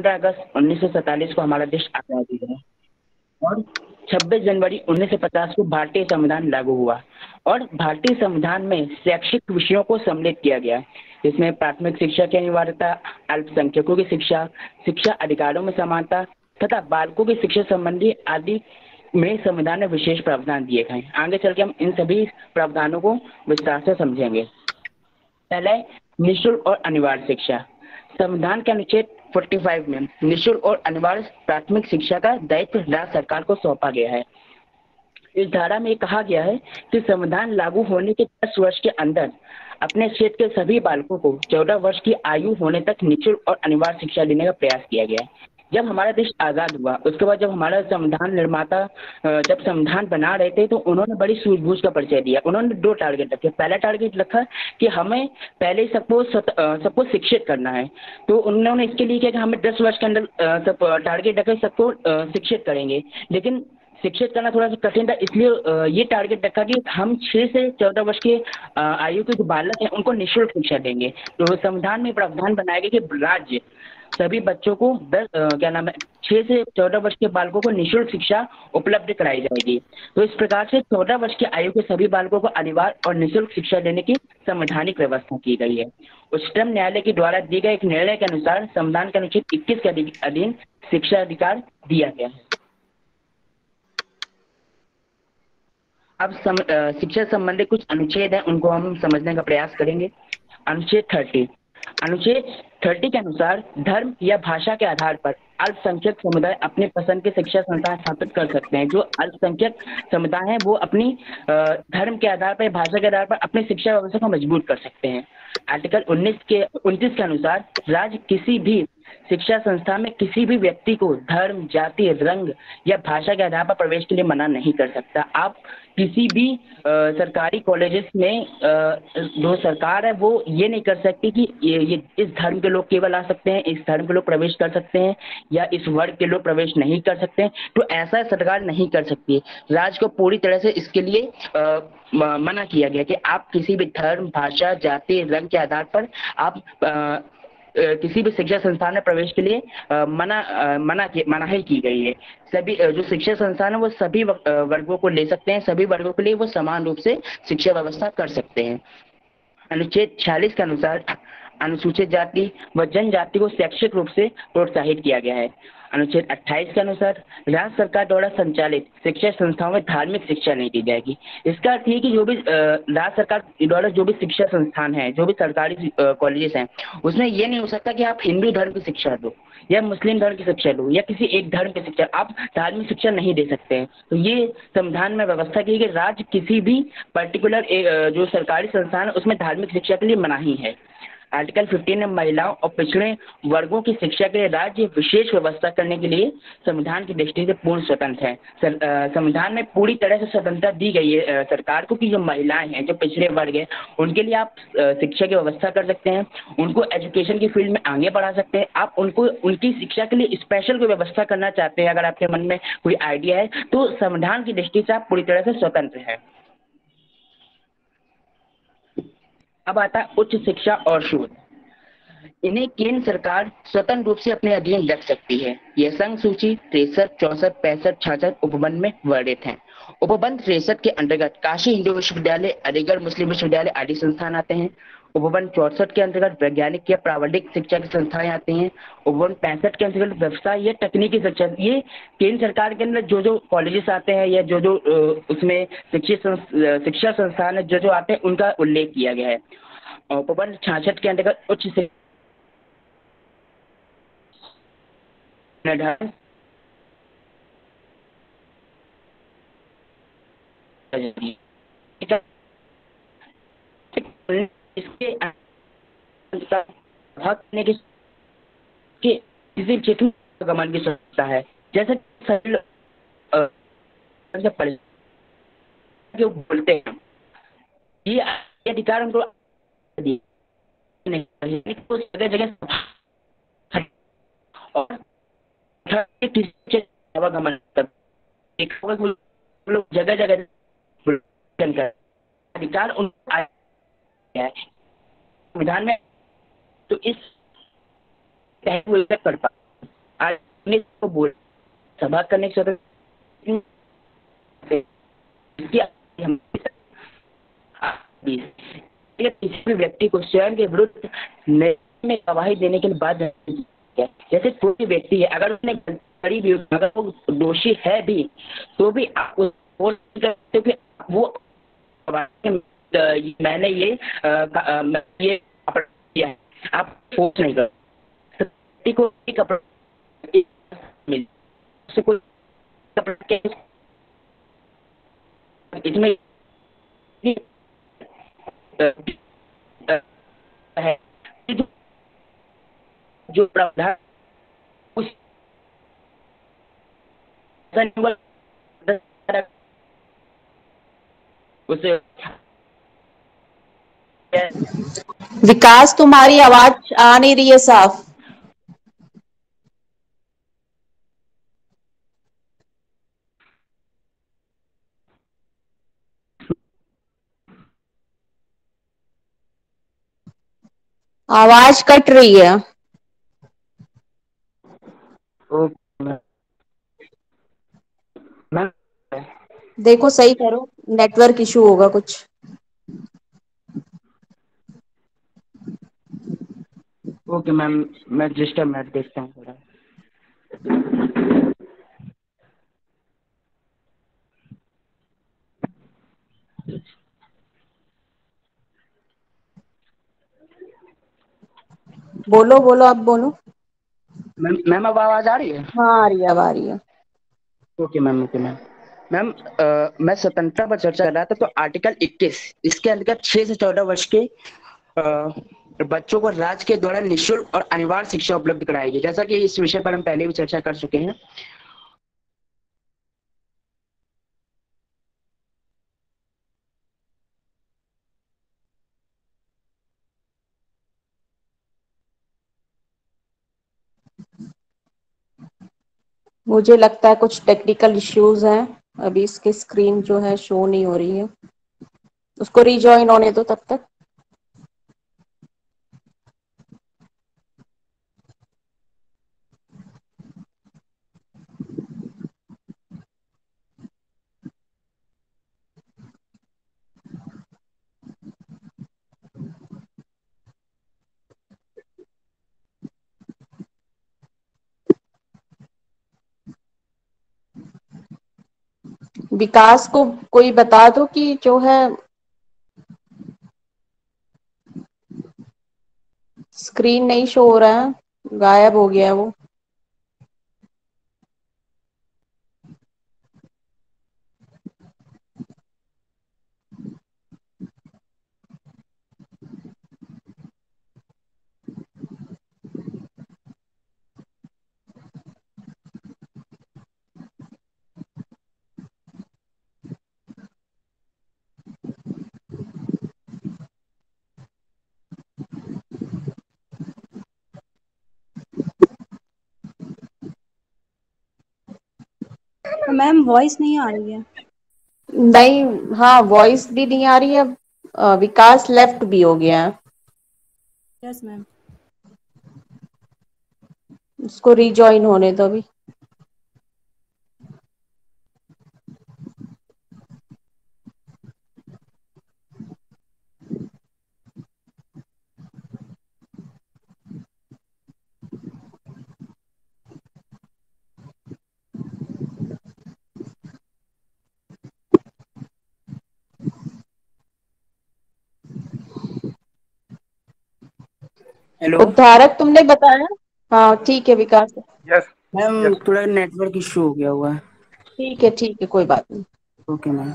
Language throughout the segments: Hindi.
15 अगस्त 1947 को हमारा देश आज़ाद हुआ और 26 जनवरी 1950 को भारतीय संविधान लागू हुआ और भारतीय संविधान में शैक्षिक विषयों को सम्मिलित किया गया, जिसमें प्राथमिक शिक्षा की अनिवार्यता, अल्पसंख्यकों की शिक्षा, शिक्षा अधिकारों में समानता तथा बालकों की शिक्षा संबंधी आदि में संविधान में विशेष प्रावधान दिए गए हैं। आगे चल के हम इन सभी प्रावधानों को विस्तार से समझेंगे। पहला है निःशुल्क और अनिवार्य शिक्षा। संविधान के अनुच्छेद 45 में निःशुल्क और अनिवार्य प्राथमिक शिक्षा का दायित्व राज्य सरकार को सौंपा गया है। इस धारा में कहा गया है कि संविधान लागू होने के 10 वर्ष के अंदर अपने क्षेत्र के सभी बालकों को 14 वर्ष की आयु होने तक निःशुल्क और अनिवार्य शिक्षा देने का प्रयास किया गया है। जब हमारा देश आज़ाद हुआ, उसके बाद जब हमारा संविधान निर्माता जब संविधान बना रहे थे तो उन्होंने बड़ी सूझबूझ का परिचय दिया। उन्होंने 2 टारगेट रखे। पहला टारगेट रखा कि हमें पहले ही सबको शिक्षित करना है, तो उन्होंने इसके लिए किया कि हमें 10 वर्ष के अंदर सब टारगेट रखे, सबको शिक्षित करेंगे। लेकिन शिक्षित करना थोड़ा सा कठिन था, इसलिए ये टारगेट रखा कि हम 6 से 14 वर्ष के आयु के जो बालक हैं उनको निःशुल्क शिक्षा देंगे। तो संविधान में प्रावधान बनाया गया कि राज्य सभी बच्चों को 6 से 14 वर्ष के बालकों को निःशुल्क शिक्षा उपलब्ध कराई जाएगी। तो इस प्रकार से 14 वर्ष की आयु के सभी बालकों को अनिवार्य और निःशुल्क शिक्षा देने की संवैधानिक व्यवस्था की गई है। उच्चतम न्यायालय के द्वारा दिए गए एक निर्णय के अनुसार संविधान के अनुच्छेद 21 के अधीन शिक्षा अधिकार दिया गया है। अब शिक्षा संबंधी कुछ अनुच्छेद हैं, उनको हम समझने का प्रयास करेंगे। अनुच्छेद 30। अनुच्छेद 30 के अनुसार धर्म या भाषा के आधार पर अल्पसंख्यक समुदाय अपने पसंद के शिक्षा संस्थान स्थापित कर सकते हैं। जो अल्पसंख्यक समुदाय हैं वो अपनी धर्म के आधार पर, भाषा के आधार पर अपनी शिक्षा व्यवस्था को मजबूत कर सकते हैं। आर्टिकल 29 के अनुसार राज्य किसी भी शिक्षा संस्था में किसी भी व्यक्ति को धर्म, जाति, रंग या भाषा के आधार पर प्रवेश के लिए मना नहीं कर सकता। आप किसी भी सरकारी कॉलेजेस में जो सरकार है वो ये नहीं कर सकती कि ये इस धर्म के लोग केवल आ सकते हैं, इस धर्म के लोग प्रवेश कर सकते हैं या इस वर्ग के लोग प्रवेश नहीं कर सकते हैं। तो ऐसा सरकार नहीं कर सकती। राज्य को पूरी तरह से इसके लिए मना किया गया कि आप किसी भी धर्म, भाषा, जाति, रंग के आधार पर आप किसी भी शिक्षा संस्थान में प्रवेश के लिए मनाही की गई है। सभी जो शिक्षा संस्थान है वो सभी वर्गों को ले सकते हैं, सभी वर्गों के लिए वो समान रूप से शिक्षा व्यवस्था कर सकते हैं। अनुच्छेद 46 के अनुसार अनुसूचित जाति व जनजाति को शैक्षिक रूप से प्रोत्साहित किया गया है। अनुच्छेद 28 के अनुसार राज्य सरकार द्वारा संचालित शिक्षा संस्थाओं में धार्मिक शिक्षा नहीं दी जाएगी। इसका अर्थ ये कि जो भी राज्य सरकार द्वारा जो भी शिक्षा संस्थान है, जो भी सरकारी कॉलेजेस हैं, उसमें ये नहीं हो सकता कि आप हिंदू धर्म की शिक्षा दो या मुस्लिम धर्म की शिक्षा दो या किसी एक धर्म की शिक्षा, आप धार्मिक शिक्षा नहीं दे सकते हैं। तो ये संविधान में व्यवस्था की कि राज्य किसी भी पर्टिकुलर जो सरकारी संस्थान है उसमें धार्मिक शिक्षा के लिए मनाही है। आर्टिकल 15 में महिलाओं और पिछड़े वर्गों की शिक्षा के लिए राज्य विशेष व्यवस्था करने के लिए संविधान की दृष्टि से पूर्ण स्वतंत्र है। संविधान में पूरी तरह से स्वतंत्रता दी गई है सरकार को कि जो महिलाएं हैं, जो पिछड़े वर्ग है, उनके लिए आप शिक्षा की व्यवस्था कर सकते हैं, उनको एजुकेशन की फील्ड में आगे बढ़ा सकते हैं। आप उनको उनकी शिक्षा के लिए स्पेशल कोई व्यवस्था करना चाहते हैं, अगर आपके मन में कोई आइडिया है, तो संविधान की दृष्टि से आप पूरी तरह से स्वतंत्र है। अब आता है उच्च शिक्षा और शोध। इन्हें केंद्र सरकार स्वतंत्र रूप से अपने अधीन रख सकती है। यह संघ सूची 63, 64, 65, 66 उपबंध में वर्णित हैं। उपबंध 63 के अंतर्गत काशी हिंदू विश्वविद्यालय, अलीगढ़ मुस्लिम विश्वविद्यालय आदि संस्थान आते हैं। उपबंध 64 के अंतर्गत वैज्ञानिक या प्राविधिक शिक्षा की संस्थाएं आती हैं। उपबंध 65 के अंतर्गत व्यवसाय या तकनीकी शिक्षा, ये केंद्र सरकार के अंदर जो जो कॉलेजेस आते हैं या जो जो उसमें शिक्षा संस्थान है जो जो आते हैं उनका उल्लेख किया गया है। उपबंध 66 के अंतर्गत उच्च निर्धारण इसके करने की किसी क्षेत्र में गमन की सकता है, जैसे सभी पढ़ के बोलते हैं ये अधिकार उनको नहीं जगह जगह और आवागमन लोग जगह जगह अधिकार उनको आया है संविधान में, तो इस कर पाए। आज को बोल सभा करने की स्वतंत्रता हम किसी भी व्यक्ति को स्वयं के विरुद्ध न्याय में गवाही देने के लिए बाध्य है। जैसे कोई भी व्यक्ति है, अगर उसने करी भी, अगर वो दोषी है भी, तो भी आप बोल सकते हो कि वो मैंने ये अपराध किया है, आप फोर्स नहीं कर सकते को एक अपराध मिल उससे कोई अपराध के इसमें है जो प्रावधान उस उसे विकास, तुम्हारी आवाज आ नहीं रही है साफ। आवाज कट रही है। मैम देखो सही करो, नेटवर्क इशू होगा कुछ। ओके मैम, मैं रजिस्टर मैट देखता हूँ थोड़ा। बोलो बोलो, अब बोलो। मैम अब आवाज आ रही है? हाँ आ रही है, अब आ रही है। Okay ma'am, okay ma'am. Ma'am मैं स्वतंत्रता पर चर्चा कर रहा था, तो आर्टिकल 21 इसके अंतर्गत 6 से 14 वर्ष के बच्चों को राज्य के द्वारा निःशुल्क और अनिवार्य शिक्षा उपलब्ध कराएगी। जैसा कि इस विषय पर हम पहले भी चर्चा कर चुके हैं। मुझे लगता है कुछ टेक्निकल इश्यूज हैं, अभी इसकी स्क्रीन जो है शो नहीं हो रही है। उसको रीजॉइन होने दो तब तक। विकास को कोई बता दो कि जो है स्क्रीन नहीं शो हो रहा है, गायब हो गया है वो। तो मैम वॉइस नहीं आ रही है। नहीं, हाँ वॉइस भी नहीं आ रही है। विकास लेफ्ट भी हो गया है। Yes ma'am. उसको रीजॉइन होने दो अभी। हेलो उद्धारक तुमने बताया। हाँ ठीक है विकास। Yes ma'am, yes. थोड़ा नेटवर्क इशू हो गया हुआ है। ठीक है कोई बात नहीं। Okay ma'am.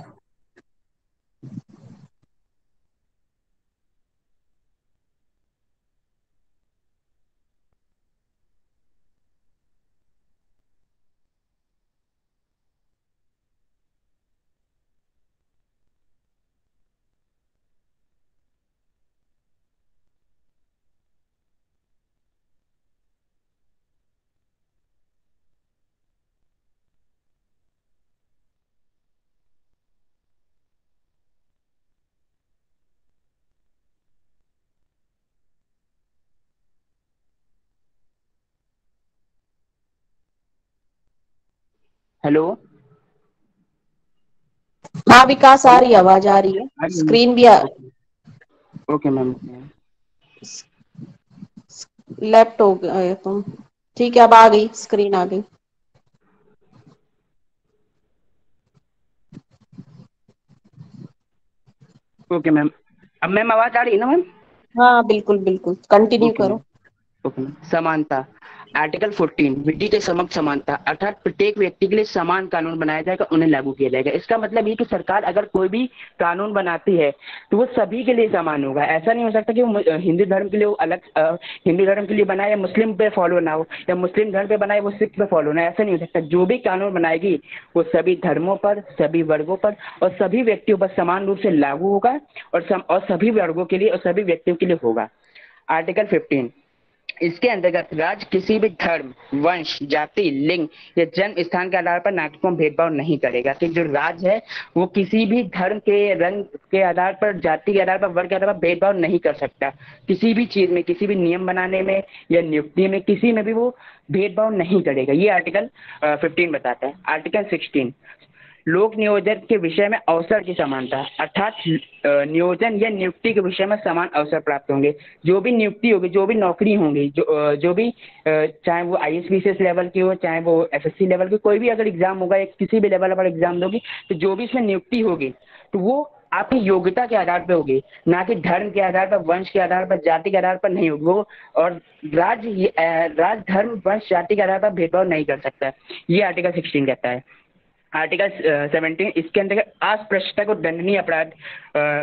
हेलो। हाँ विकास, आ हेलो। रही है, आवाज आ रही है, आ रही है मैम? स्क्रीन भी ओके मैम। लेफ्ट हो गए तुम। ठीक है, अब आ गई, स्क्रीन आ गई। Okay ma'am. अब मैम आवाज आ रही है ना मैम? हाँ बिल्कुल बिल्कुल, कंटिन्यू ओके मैम। करो। Okay ma'am. समानता। आर्टिकल 14 विधि के समक्ष समानता, अर्थात प्रत्येक व्यक्ति के लिए समान कानून बनाया जाएगा, उन्हें लागू किया जाएगा। इसका मतलब ये कि सरकार अगर कोई भी कानून बनाती है तो वो सभी के लिए समान होगा। ऐसा नहीं हो सकता कि वो हिंदू धर्म के लिए वो अलग हिंदू धर्म के लिए बनाए या मुस्लिम पे फॉलो ना हो, या मुस्लिम धर्म पे बनाए वो सिख पे फॉलो ना, ऐसा नहीं हो सकता। जो भी कानून बनाएगी वो सभी धर्मों पर, सभी वर्गों पर और सभी व्यक्तियों पर समान रूप से लागू होगा, और सभी वर्गों के लिए और सभी व्यक्तियों के लिए होगा। आर्टिकल 15 इसके अंतर्गत राज्य किसी भी धर्म, वंश, जाति, लिंग या जन्म स्थान के आधार पर नागरिकों में भेदभाव नहीं करेगा। कि जो राज्य है वो किसी भी धर्म के, रंग के आधार पर, जाति के आधार पर, वर्ग के आधार पर भेदभाव नहीं कर सकता। किसी भी चीज में, किसी भी नियम बनाने में या नियुक्ति में, किसी में भी वो भेदभाव नहीं करेगा। ये आर्टिकल 15 बताता है। आर्टिकल 16 लोक नियोजन के विषय में अवसर की समानता, अर्थात नियोजन या नियुक्ति के विषय में समान अवसर प्राप्त होंगे। जो भी नियुक्ति होगी, जो भी नौकरी होंगी, जो भी चाहे वो IAS लेवल की हो, चाहे वो FSC लेवल की, कोई भी अगर एग्जाम होगा या किसी भी लेवल पर एग्जाम दोगी, तो जो भी इसमें नियुक्ति होगी तो वो आपकी योग्यता के आधार पर होगी, ना कि धर्म के आधार पर, वंश के आधार पर, जाति के आधार पर नहीं होगी वो। और राज्य धर्म, वंश, जाति के आधार पर भेदभाव नहीं कर सकता। ये आर्टिकल 16 कहता है। आर्टिकल 17 इसके अंतर्गत अस्पृश्यता को दंडनीय अपराध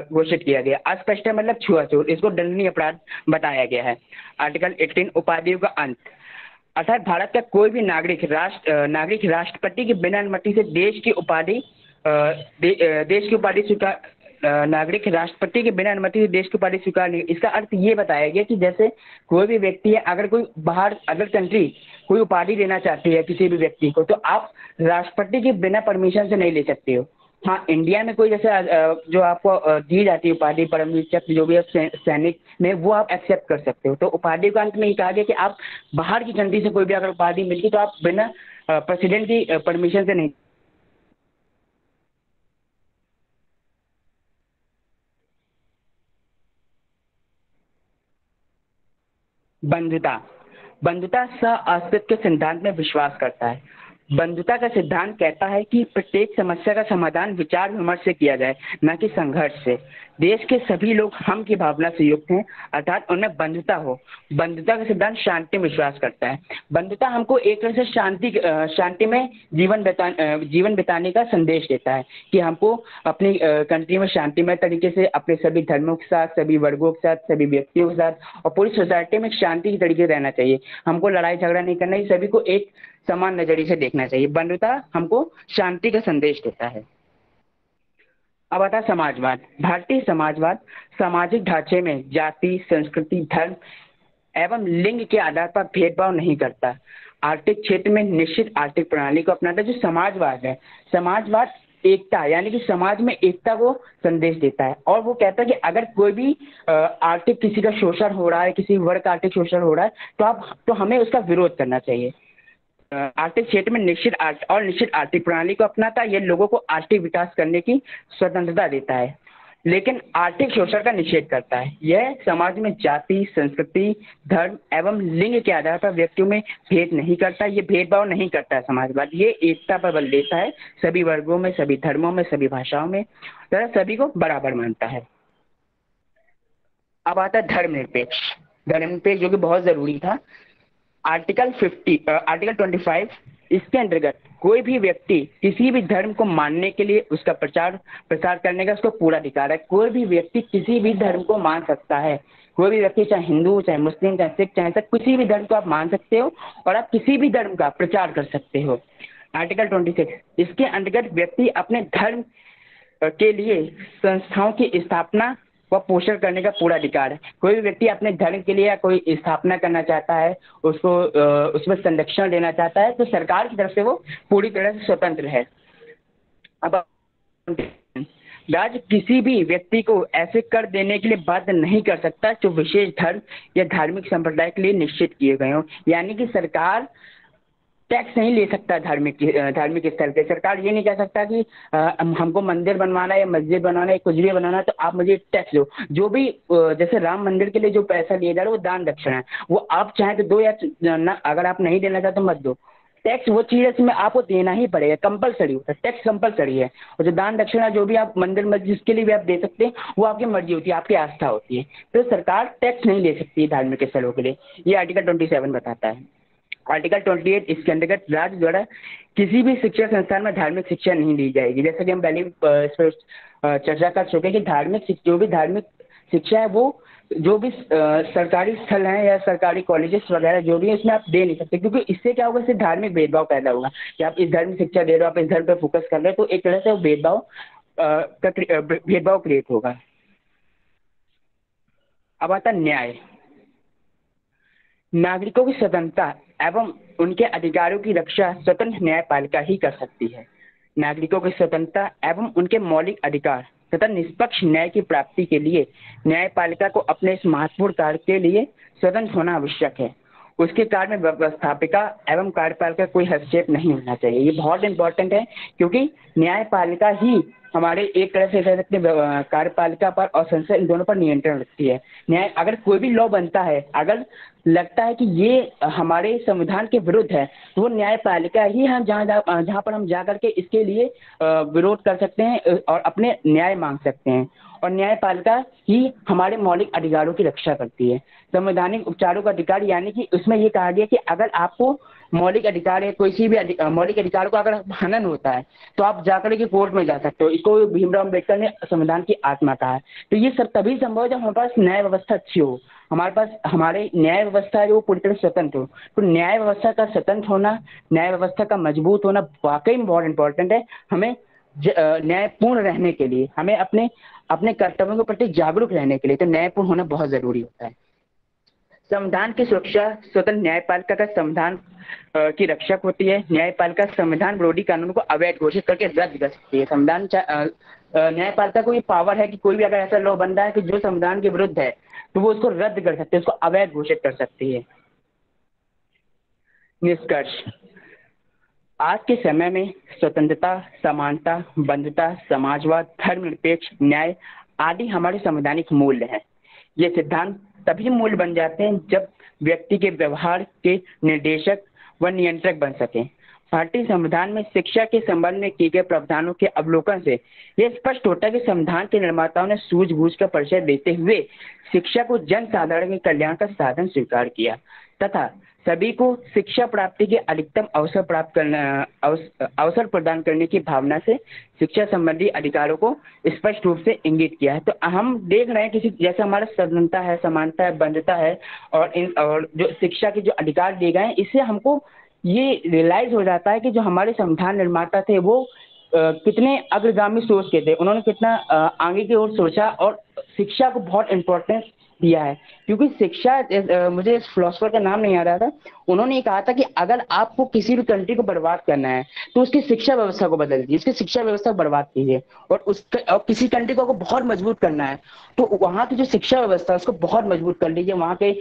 घोषित किया गया। अस्पृश्यता मतलब छुआछूत, इसको दंडनीय अपराध बताया गया है। आर्टिकल 18 उपाधियों का अंत, अर्थात भारत का कोई भी नागरिक राष्ट्रपति की बिना अनुमति से देश की उपाधि स्वीकार नागरिक राष्ट्रपति के बिना अनुमति से देश की उपाधि स्वीकार नहीं। इसका अर्थ ये बताया गया कि जैसे कोई भी व्यक्ति है, अगर कोई बाहर अदर कंट्री कोई उपाधि लेना चाहती है किसी भी व्यक्ति को, तो आप राष्ट्रपति के बिना परमिशन से नहीं ले सकते हो। हाँ, इंडिया में कोई जैसे जो आपको दी जाती है उपाधि, परमवीर चक्र, जो भी है सैनिक में, वो आप एक्सेप्ट कर सकते हो। तो उपाधि का अंत में ये कहा गया कि आप बाहर की कंट्री से कोई भी अगर उपाधि मिलती तो आप बिना प्रेसिडेंट की परमिशन से नहीं। बंधुता। बंधुता सह अस्तित्व के सिद्धांत में विश्वास करता है। बंधुता का सिद्धांत कहता है कि प्रत्येक समस्या का समाधान विचार विमर्श से किया जाए, न कि संघर्ष से। देश के सभी लोग हम की भावना से युक्त हैं, अर्थात उनमें बंधुता हो। बंधुता का सिद्धांत शांति में विश्वास करता है। बंधुता हमको एक तरह से शांति में जीवन बिताने का संदेश देता है कि हमको अपनी कंट्री में शांतिमय तरीके से अपने सभी धर्मों के साथ, सभी वर्गों के साथ, सभी व्यक्तियों के साथ और पूरी सोसाइटी में शांति के तरीके से रहना चाहिए। हमको लड़ाई झगड़ा नहीं करना चाहिए, सभी को एक समान नजरिए से देखना चाहिए। बंधुता हमको शांति का संदेश देता है। अब आता है समाजवाद। भारतीय समाजवाद सामाजिक ढांचे में जाति, संस्कृति, धर्म एवं लिंग के आधार पर भेदभाव नहीं करता। आर्थिक क्षेत्र में निश्चित आर्थिक प्रणाली को अपनाता है। जो समाजवाद है, समाजवाद एकता, यानी कि समाज में एकता को संदेश देता है। और वो कहता है कि अगर कोई भी आर्थिक किसी का शोषण हो रहा है, किसी वर्ग का आर्थिक शोषण हो रहा है, तो हमें उसका विरोध करना चाहिए। आर्थिक क्षेत्र में निश्चित आर्थिक प्रणाली को अपनाता है। यह लोगों को आर्थिक विकास करने की स्वतंत्रता देता है, लेकिन आर्थिक शोषण का निषेध करता है। यह समाज में जाति, संस्कृति, धर्म एवं लिंग के आधार पर व्यक्तियों में भेद नहीं करता। ये भेदभाव नहीं करता है समाजवाद। ये एकता पर बल देता है, सभी वर्गों में, सभी धर्मों में, सभी भाषाओं में, तथा सभी को बराबर मानता है। अब आता है धर्मनिरपेक्ष। धर्मनिरपेक्ष जो कि बहुत जरूरी था। आर्टिकल 25 इसके अंतर्गत कोई भी व्यक्ति किसी भी धर्म को मानने के लिए उसका प्रचार प्रसार करने का उसको पूरा अधिकार है। कोई भी व्यक्ति किसी भी धर्म को मान सकता है। कोई भी व्यक्ति, चाहे हिंदू, चाहे मुस्लिम, चाहे सिख, चाहे सब, किसी भी धर्म को आप मान सकते हो और आप किसी भी धर्म का प्रचार कर सकते हो। आर्टिकल 26 इसके अंतर्गत व्यक्ति अपने धर्म के लिए संस्थाओं की स्थापना व पोषण करने का पूरा अधिकार है। कोई भी व्यक्ति अपने धर्म के लिए या कोई स्थापना करना चाहता है, उसको उसमें संरक्षण देना चाहता है, तो सरकार की तरफ से वो पूरी तरह से स्वतंत्र है। अब राज्य किसी भी व्यक्ति को ऐसे कर देने के लिए बाध्य नहीं कर सकता जो विशेष धर्म या धार्मिक संप्रदाय के लिए निश्चित किए गए हों। यानी कि सरकार टैक्स नहीं ले सकता धार्मिक स्थल पे। सरकार ये नहीं कह सकता कि हमको मंदिर बनवाना है या मस्जिद बनवाना है, कुछ भी बनाना है तो आप मुझे टैक्स दो। जो भी जैसे राम मंदिर के लिए जो पैसा लिया जा रहा है वो दान दक्षिणा है, वो आप चाहें तो दो या ना, अगर आप नहीं देना चाहते तो मत दो। टैक्स वो चीज है इसमें आपको देना ही पड़ेगा, कंपलसरी होता है, टैक्स कंपलसरी है। और जो दान दक्षिणा जो भी आप मंदिर मस्जिद के लिए भी आप दे सकते हैं वो आपकी मर्जी होती है, आपकी आस्था होती है। तो सरकार टैक्स नहीं ले सकती धार्मिक स्थलों के लिए, ये आर्टिकल 27 बताता है। आर्टिकल 28 इसके अंतर्गत राज्य द्वारा किसी भी शिक्षा संस्थान में धार्मिक शिक्षा नहीं दी जाएगी। जैसे कि हम पहले इस पर चर्चा कर चुके हैं कि जो भी धार्मिक शिक्षा है वो जो भी सरकारी स्थल हैं या सरकारी कॉलेजेस वगैरह जो भी है इसमें आप दे नहीं सकते, क्योंकि इससे क्या होगा, इससे धार्मिक भेदभाव पैदा होगा कि आप इस धर्म में शिक्षा दे रहे हो, आप इस धर्म पर फोकस कर रहे हो, तो एक तरह से वो भेदभाव क्रिएट होगा। अब आता न्याय। नागरिकों की स्वतंत्रता एवं उनके अधिकारों की रक्षा स्वतंत्र न्यायपालिका ही कर सकती है। नागरिकों की स्वतंत्रता एवं उनके मौलिक अधिकार तथा निष्पक्ष न्याय की प्राप्ति के लिए न्यायपालिका को अपने इस महत्वपूर्ण कार्य के लिए स्वतंत्र होना आवश्यक है। उसके कार्य में व्यवस्थापिका एवं कार्यपालिका कोई हस्तक्षेप नहीं होना चाहिए। ये बहुत इंपॉर्टेंट है, क्योंकि न्यायपालिका ही हमारे एक तरह से कह सकते हैं कार्यपालिका पर और संसद इन दोनों पर नियंत्रण रखती है। न्याय अगर कोई भी लॉ बनता है, अगर लगता है कि ये हमारे संविधान के विरुद्ध है, तो वो न्यायपालिका ही हम जहाँ पर हम जा करके इसके लिए विरोध कर सकते हैं और अपने न्याय मांग सकते हैं। और न्यायपालिका ही हमारे मौलिक अधिकारों की रक्षा करती है। संवैधानिक उपचारों का अधिकार, यानी कि उसमें ये कहा गया कि अगर आपको मौलिक अधिकार है, कोई सी भी मौलिक अधिकार को अगर हनन होता है तो आप जाकर के कोर्ट में जा सकते हो। इसको भीमराव अम्बेडकर ने संविधान की आत्मा कहा है। तो ये सब तभी संभव है जब हमारे पास न्याय व्यवस्था अच्छी हो, हमारे पास हमारे न्याय व्यवस्था है जो पूरी तरह स्वतंत्र हो। तो न्याय व्यवस्था का स्वतंत्र होना, न्याय व्यवस्था का मजबूत होना वाकई में बहुत इंपॉर्टेंट है। हमें न्यायपूर्ण रहने के लिए, हमें अपने अपने कर्तव्यों के प्रति जागरूक रहने के लिए तो न्यायपूर्ण होना बहुत जरूरी होता है। संविधान की सुरक्षा स्वतंत्र न्यायपालिका का संविधान की रक्षक होती है। न्यायपालिका संविधान विरोधी कानून को अवैध घोषित करके रद्द कर सकती है। न्यायपालिका को ये पावर है कि कोई भी अगर ऐसा लॉ बन रहा है कि जो संविधान के विरुद्ध है तो वो उसको रद्द कर सकते हैं, उसको अवैध घोषित कर सकती है। निष्कर्ष। आज के समय में स्वतंत्रता, समानता, बंधुता, समाजवाद, धर्मनिरपेक्ष, न्याय आदि हमारे संवैधानिक मूल्य हैं। ये सिद्धांत तभी मूल्य बन जाते हैं जब व्यक्ति के व्यवहार के निर्देशक व नियंत्रक बन सकें। भारतीय संविधान में शिक्षा के संबंध में किए गए प्रावधानों के अवलोकन से यह स्पष्ट होता है कि संविधान के निर्माताओं ने सूझबूझ का परिचय देते हुए शिक्षा को जन साधारण के कल्याण का साधन स्वीकार किया तथा सभी को शिक्षा प्राप्ति के अधिकतम अवसर प्रदान करने की भावना से शिक्षा संबंधी अधिकारों को स्पष्ट रूप से इंगित किया है। तो हम देख रहे हैं किसी जैसे हमारा स्वतंत्रता है, समानता है, बंधुता है और जो शिक्षा के जो अधिकार दिए गए हैं, इससे हमको ये रियलाइज हो जाता है कि जो हमारे संविधान निर्माता थे वो कितने अग्रगामी सोच के थे। उन्होंने कितना आगे की ओर सोचा और शिक्षा को बहुत इम्पोर्टेंस दिया है। क्योंकि शिक्षा, मुझे इस फिलोसफर का नाम नहीं आ रहा था, उन्होंने ये कहा था कि अगर आपको किसी भी कंट्री को बर्बाद करना है तो उसकी शिक्षा व्यवस्था को बदल दीजिए, उसकी शिक्षा व्यवस्था को बर्बाद कीजिए। और किसी कंट्री को बहुत मजबूत करना है तो वहाँ की जो शिक्षा व्यवस्था है उसको बहुत मजबूत कर लीजिए। वहाँ के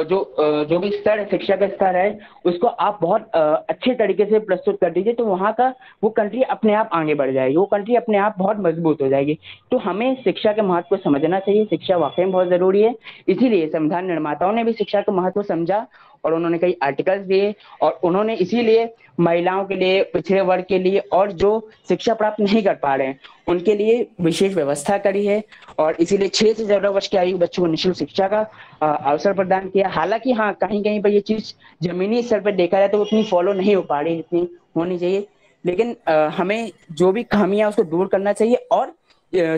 जो भी स्तर है, शिक्षा का स्तर है, उसको आप बहुत अच्छे तरीके से प्रस्तुत कर दीजिए, तो वहाँ का वो कंट्री अपने आप आगे बढ़ जाएगी, वो कंट्री अपने आप बहुत मजबूत हो जाएगी। तो हमें शिक्षा के महत्व को समझना चाहिए। शिक्षा वाकई में बहुत जरूरी है। इसीलिए संविधान निर्माताओं ने भी शिक्षा का महत्व समझा और उन्होंने कई आर्टिकल्स दिए और उन्होंने इसीलिए महिलाओं के लिए, पिछड़े वर्ग के लिए और जो शिक्षा प्राप्त नहीं कर पा रहे हैं उनके लिए विशेष व्यवस्था करी है। और इसीलिए 6 से 14 वर्ष की आयु बच्चों को निःशुल्क शिक्षा का अवसर प्रदान किया। हालांकि हाँ, कहीं कहीं पर ये चीज जमीनी स्तर पर देखा जाए तो वो उतनी फॉलो नहीं हो पा रही जितनी होनी चाहिए। लेकिन हमें जो भी खामियां उसको दूर करना चाहिए और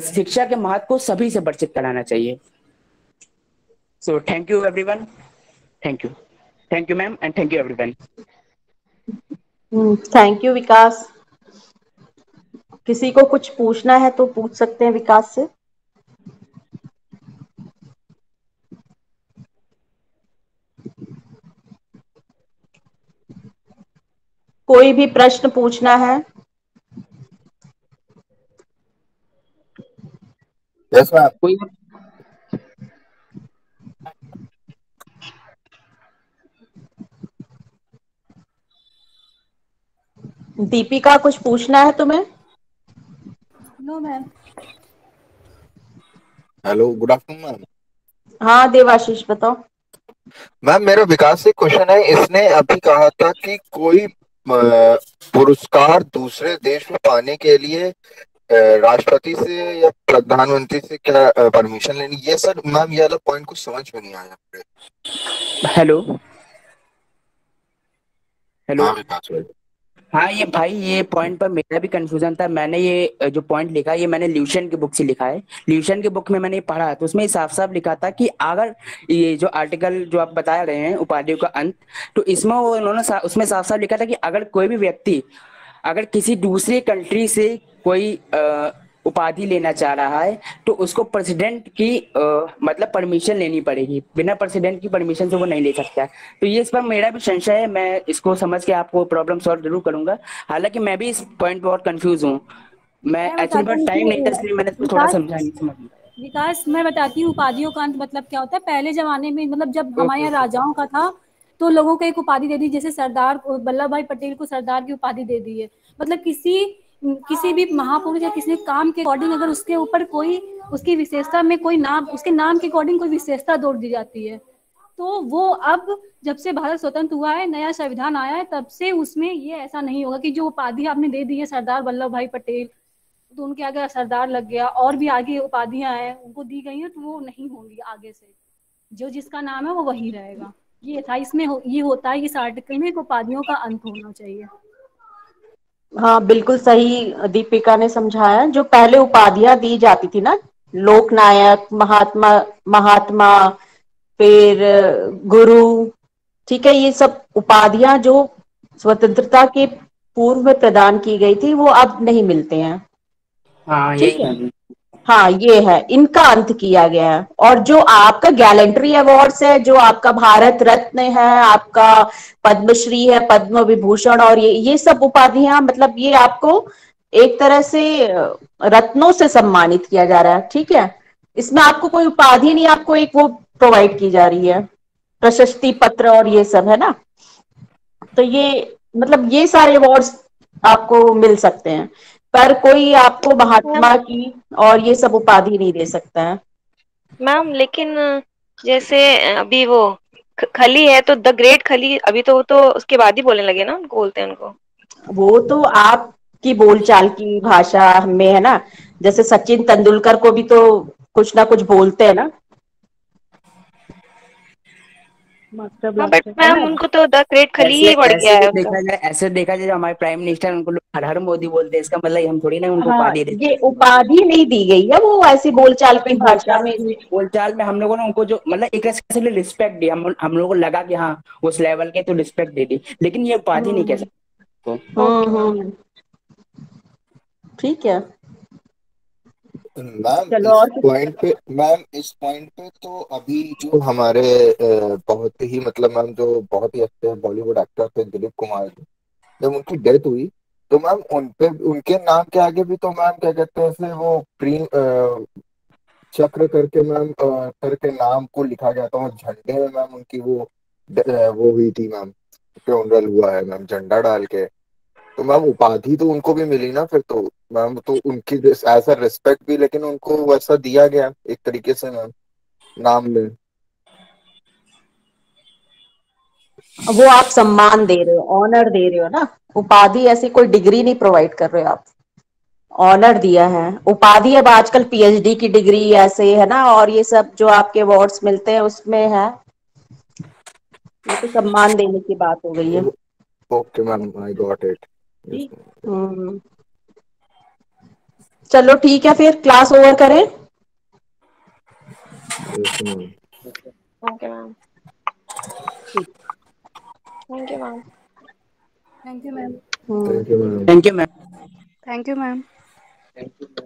शिक्षा के महत्व को सभी से परिचित कराना चाहिए। So thank you everyone. Thank you ma'am and thank you everyone. Thank you Vikas. किसी को कुछ पूछना है तो पूछ सकते हैं विकास से। कोई भी प्रश्न पूछना है? Yes ma'am. कोई दीपिका, कुछ पूछना है तुम्हें? No ma'am. Hello, good afternoon ma'am. हाँ देवाशीष, बताओ। मैम, मेरा विकास से क्वेश्चन है। इसने अभी कहा था कि कोई पुरस्कार दूसरे देश में पाने के लिए राष्ट्रपति से या प्रधानमंत्री से क्या परमिशन लेनी, ये सर मैम ये वाला पॉइंट कुछ समझ में नहीं आया मुझे। Hello hello. हाँ विकास भाई। हाँ ये भाई, ये पॉइंट पर मेरा भी कंफ्यूजन था। मैंने ये जो पॉइंट लिखा, ये मैंने ल्यूशन की बुक से लिखा है। ल्यूशन की बुक में मैंने ये पढ़ा, तो उसमें साफ साफ लिखा था कि अगर ये जो आर्टिकल जो आप बता रहे हैं उपाधियों का अंत, तो इसमें वो उन्होंने उसमें साफ साफ लिखा था कि अगर कोई भी व्यक्ति अगर किसी दूसरी कंट्री से कोई उपाधि लेना चाह रहा है, तो उसको प्रेसिडेंट की मतलब परमिशन लेनी पड़ेगी। बिना प्रेसिडेंट की परमिशन से वो नहीं ले सकता है। तो ये इस पर मेरा भी संशय है। मैं इसको समझ के आपको प्रॉब्लम सॉल्व जरूर करूंगा। हालांकि मैं भी इस पॉइंट पर बहुत कंफ्यूज हूँ। मैं मैं एक्चुअली बताता बहुत हूँ टाइम नहीं था, कि इसलिए मैंने इसको थोड़ा विकास समझा नहीं, समझ नहीं। विकास मैं बताती हूँ उपाधियों का अंत मतलब क्या होता है। पहले जमाने में मतलब जब हमारे ओके यहाँ ओके। राजाओं का था, तो लोगों को एक उपाधि दे दी, जैसे सरदार वल्लभ भाई पटेल को सरदार की उपाधि दे दी है। मतलब किसी किसी भी महापुरुष या किसी काम के अकॉर्डिंग अगर उसके ऊपर कोई उसकी विशेषता में कोई नाम, उसके नाम के अकॉर्डिंग कोई विशेषता जोड़ दी जाती है। तो वो अब जब से भारत स्वतंत्र हुआ है, नया संविधान आया है, तब से उसमें ये ऐसा नहीं होगा कि जो उपाधि आपने दे दी है सरदार वल्लभ भाई पटेल, तो उनके आगे सरदार लग गया, और भी आगे उपाधियां हैं उनको दी गई हैं, तो वो नहीं होंगी आगे से। जो जिसका नाम है वो वही रहेगा। ये था इसमें ये होता है इस आर्टिकल में, उपाधियों का अंत होना चाहिए। हाँ बिल्कुल सही दीपिका ने समझाया। जो पहले उपाधियां दी जाती थी ना, लोकनायक, महात्मा, महात्मा, फिर गुरु, ठीक है, ये सब उपाधियां जो स्वतंत्रता के पूर्व में प्रदान की गई थी, वो अब नहीं मिलते हैं। हाँ ठीक यही है। है। हाँ ये है, इनका अंत किया गया है। और जो आपका गैलेंट्री अवार्ड्स है, जो आपका भारत रत्न है, आपका पद्मश्री है, पद्म विभूषण, और ये सब उपाधियां, मतलब ये आपको एक तरह से रत्नों से सम्मानित किया जा रहा है। ठीक है। इसमें आपको कोई उपाधि नहीं, आपको एक वो प्रोवाइड की जा रही है, प्रशस्ति पत्र और ये सब, है ना। तो ये मतलब ये सारे अवार्ड्स आपको मिल सकते हैं, पर कोई आपको मैम महात्मा की और ये सब उपाधि नहीं दे सकता है। मैम लेकिन जैसे अभी वो खली है, तो द ग्रेट खली, अभी तो वो तो उसके बाद ही बोलने लगे ना, उनको बोलते हैं उनको। वो तो आपकी बोलचाल की भाषा में है ना। जैसे सचिन तेंदुलकर को भी तो कुछ ना कुछ बोलते हैं ना, मास्टर हाँ बट ब्लास्टर, है मैम ना। उनको तो द ग्रेट खली ऐसे ही पड़ ऐसे गया जो है उनका। देखा जाए, ऐसे देखा जाए, जो हमारे प्राइम मिनिस्टर उनको लोग हर हर मोदी बोलते हैं, इसका मतलब ये हम थोड़ी ना उनको हाँ, उपाधि देते ये हैं। उपाधि नहीं दी गई है, वो ऐसी बोलचाल की अपनी भाषा में। बोलचाल में हम लोगों ने उनको जो मतलब एक तरह से रिस्पेक्ट दी, हम लोगों को लगा कि हाँ उस लेवल के, तो रिस्पेक्ट दे दी, लेकिन ये उपाधि नहीं कह हम्म सकते उसको। Okay ma'am. ठीक है। मैम चलो इस और पॉइंट पे मैम इस पॉइंट पे तो अभी जो हमारे बहुत ही मतलब मैम जो बहुत ही अच्छे बॉलीवुड एक्टर थे दिलीप कुमार जी, जब उनकी डेथ हुई, तो मैम उन पे उनके नाम के आगे भी तो मैम क्या कहते हैं इसे वो प्रीम चक्र करके मैम करके नाम को लिखा गया था, और झंडे में मैम उनकी वो हुई थी मैम, फ्यूनरल हुआ है मैम झंडा डाल के। तो मैम उपाधि तो उनको भी मिली ना फिर तो। मैम तो उनकी ऐसा रिस्पेक्ट भी, लेकिन उनको वैसा दिया गया एक तरीके से मैम, नाम में। वो आप सम्मान दे रहे हो, ऑनर दे रहे हो ना। उपाधि ऐसी कोई डिग्री नहीं प्रोवाइड कर रहे हो आप, ऑनर दिया है। उपाधि अब आजकल पीएचडी की डिग्री ऐसे है ना, और ये सब जो आपके अवार्ड्स मिलते हैं उसमें है। ये तो सम्मान देने की बात हो गई है। Okay ma'am, I got it. ठीक। हम्म। चलो ठीक है, फिर क्लास ओवर करें। Yes ma'am. Okay ma'am. ठीक। Thank you ma'am. Thank you ma'am. हम्म। Thank you ma'am. Thank you ma'am. Thank you ma'am. Thank you.